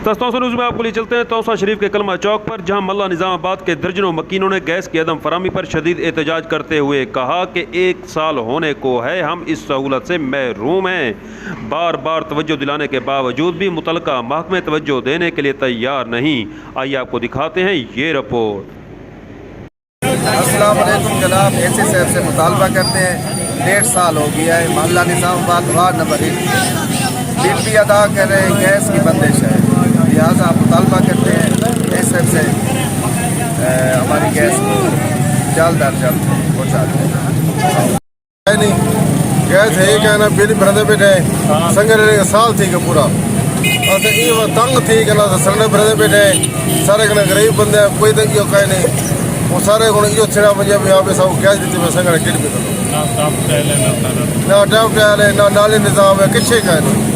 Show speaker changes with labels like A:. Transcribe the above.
A: Taunsa news में आपको लिए चलते हैं तौसा शरीफ के कलमा चौक पर, जहां मल्ला निज़ामाबाद के दर्जनों मकीनों ने गैस की अदम फरामी पर शदीद एहतजाज करते हुए कहा कि 1 साल होने को है, हम इस सहूलत से महरूम हैं। बार बार तवज्जो दिलाने के बावजूद भी मुतलका महकमे तवज्जो देने के लिए तैयार नहीं। आइए आपको दिखाते हैं ये रिपोर्ट।
B: अस्सलाम वालेकुम जनाब, ऐसे साहब से मुतालबा करते हैं। 1.5 साल हो गया है, मोहल्ला निज़ामाबाद वार्ड नंबर 1 बिल भी अदा कर रहे हैं, गैस की बंदिश है। लिहाजा मुतालबा करते हैं ऐसे साहब से हमारी गैस को जल्द अज जल्द पहुँचा दें।
C: नहीं गैस है क्या ना, बिल भरते बैठे संगे साल थी का पूरा और ये तंग थी कि ना सिलेंडर भरते बैठे सारे कने गरीब बंदे कोई तो यो कहे नहीं, वो सारे हूँ यो छिड़ा बजे यहाँ पे सब गैस दी मैं संगे किट भी करो ना टैप टैल है ना नाले निज़ाम है किच्छे का नहीं।